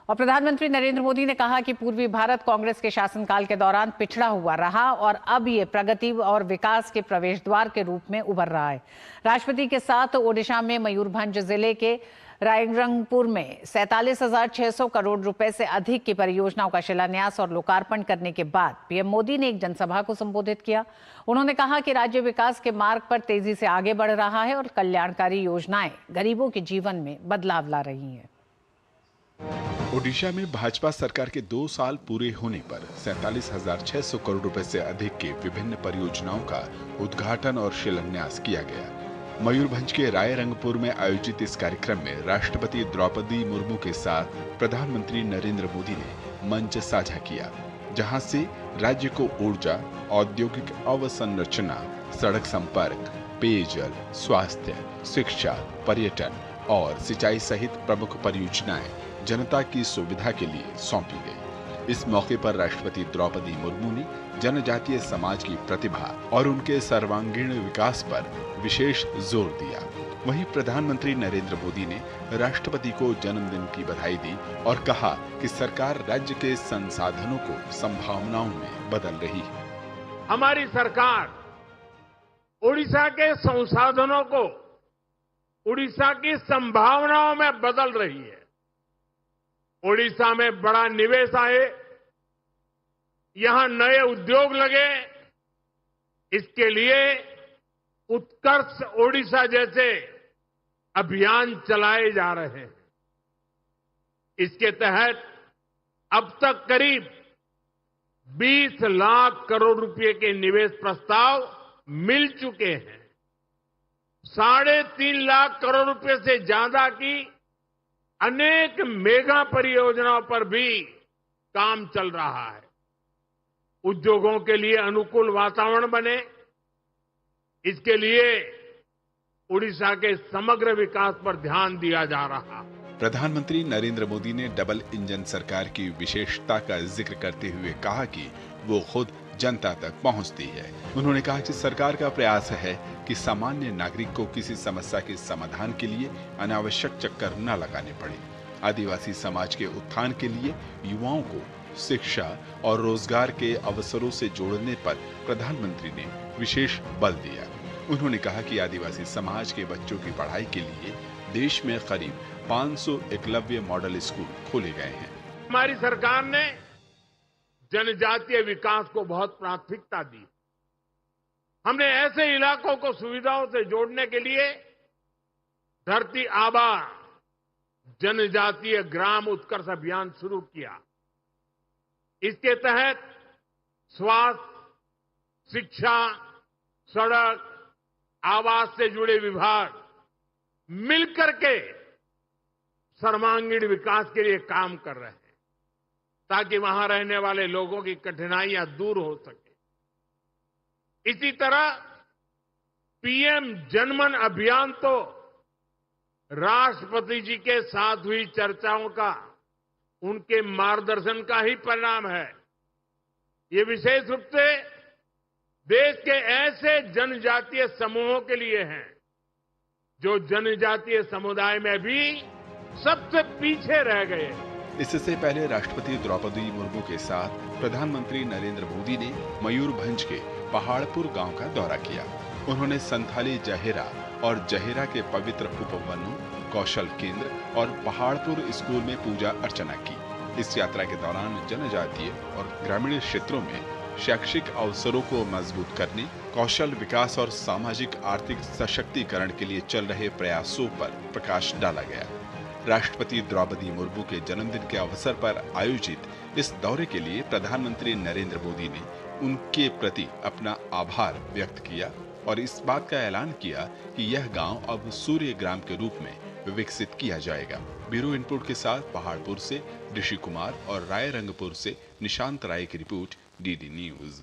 और प्रधानमंत्री नरेंद्र मोदी ने कहा कि पूर्वी भारत कांग्रेस के शासनकाल के दौरान पिछड़ा हुआ रहा और अब ये प्रगति और विकास के प्रवेश द्वार के रूप में उभर रहा है। राष्ट्रपति के साथ ओडिशा में मयूरभंज जिले के रायरंगपुर में 47,600 करोड़ रुपए से अधिक की परियोजनाओं का शिलान्यास और लोकार्पण करने के बाद पीएम मोदी ने एक जनसभा को संबोधित किया। उन्होंने कहा कि राज्य विकास के मार्ग पर तेजी से आगे बढ़ रहा है और कल्याणकारी योजनाएं गरीबों के जीवन में बदलाव ला रही हैं। ओडिशा में भाजपा सरकार के 2 साल पूरे होने पर 47,600 करोड़ रुपए से अधिक की विभिन्न परियोजनाओं का उद्घाटन और शिलान्यास किया गया। मयूरभंज के रायरंगपुर में आयोजित इस कार्यक्रम में राष्ट्रपति द्रौपदी मुर्मू के साथ प्रधानमंत्री नरेंद्र मोदी ने मंच साझा किया, जहां से राज्य को ऊर्जा, औद्योगिक अवसंरचना, सड़क संपर्क, पेयजल, स्वास्थ्य, शिक्षा, पर्यटन और सिंचाई सहित प्रमुख परियोजनाएं जनता की सुविधा के लिए सौंपी गई। इस मौके पर राष्ट्रपति द्रौपदी मुर्मू ने जनजातीय समाज की प्रतिभा और उनके सर्वांगीण विकास पर विशेष जोर दिया। वहीं प्रधानमंत्री नरेंद्र मोदी ने राष्ट्रपति को जन्मदिन की बधाई दी और कहा कि सरकार राज्य के संसाधनों को संभावनाओं में बदल रही है। हमारी सरकार ओडिशा के संसाधनों को ओडिशा की संभावनाओं में बदल रही है। ओडिशा में बड़ा निवेश आए, यहां नए उद्योग लगे, इसके लिए उत्कर्ष ओडिशा जैसे अभियान चलाए जा रहे हैं। इसके तहत अब तक करीब 20 लाख करोड़ रुपए के निवेश प्रस्ताव मिल चुके हैं। 3.5 लाख करोड़ रुपए से ज्यादा की अनेक मेगा परियोजनाओं पर भी काम चल रहा है। उद्योगों के लिए अनुकूल वातावरण बने, इसके लिए ओडिशा के समग्र विकास पर ध्यान दिया जा रहा है। प्रधानमंत्री नरेंद्र मोदी ने डबल इंजन सरकार की विशेषता का जिक्र करते हुए कहा कि वो खुद जनता तक पहुंचती है। उन्होंने कहा कि सरकार का प्रयास है कि सामान्य नागरिक को किसी समस्या के समाधान के लिए अनावश्यक चक्कर न लगाने पड़े। आदिवासी समाज के उत्थान के लिए युवाओं को शिक्षा और रोजगार के अवसरों से जोड़ने पर प्रधानमंत्री ने विशेष बल दिया। उन्होंने कहा कि आदिवासी समाज के बच्चों की पढ़ाई के लिए देश में करीब 500 एकलव्य मॉडल स्कूल खोले गए हैं। हमारी सरकार ने जनजातीय विकास को बहुत प्राथमिकता दी। हमने ऐसे इलाकों को सुविधाओं से जोड़ने के लिए धरती आबा जनजातीय ग्राम उत्कर्ष अभियान शुरू किया। इसके तहत स्वास्थ्य, शिक्षा, सड़क, आवास से जुड़े विभाग मिलकर के सर्वांगीण विकास के लिए काम कर रहे हैं, ताकि वहां रहने वाले लोगों की कठिनाइयां दूर हो सके। इसी तरह पीएम जनमन अभियान तो राष्ट्रपति जी के साथ हुई चर्चाओं का, उनके मार्गदर्शन का ही परिणाम है। ये विशेष रूप से देश के ऐसे जनजातीय समूहों के लिए है जो जनजातीय समुदाय में भी सबसे पीछे रह गए। इससे पहले राष्ट्रपति द्रौपदी मुर्मू के साथ प्रधानमंत्री नरेंद्र मोदी ने मयूरभंज के पहाड़पुर गांव का दौरा किया। उन्होंने संथाली जहेरा और जहेरा के पवित्र उपवनों, कौशल केंद्र और पहाड़पुर स्कूल में पूजा अर्चना की। इस यात्रा के दौरान जनजातीय और ग्रामीण क्षेत्रों में शैक्षिक अवसरों को मजबूत करने, कौशल विकास और सामाजिक आर्थिक सशक्तिकरण के लिए चल रहे प्रयासों पर प्रकाश डाला गया। राष्ट्रपति द्रौपदी मुर्मू के जन्मदिन के अवसर पर आयोजित इस दौरे के लिए प्रधानमंत्री नरेंद्र मोदी ने उनके प्रति अपना आभार व्यक्त किया और इस बात का ऐलान किया कि यह गांव अब सूर्य ग्राम के रूप में विकसित किया जाएगा। ब्यूरो इनपुट के साथ पहाड़पुर से ऋषि कुमार और रायरंगपुर से निशांत राय की रिपोर्ट, डीडी न्यूज।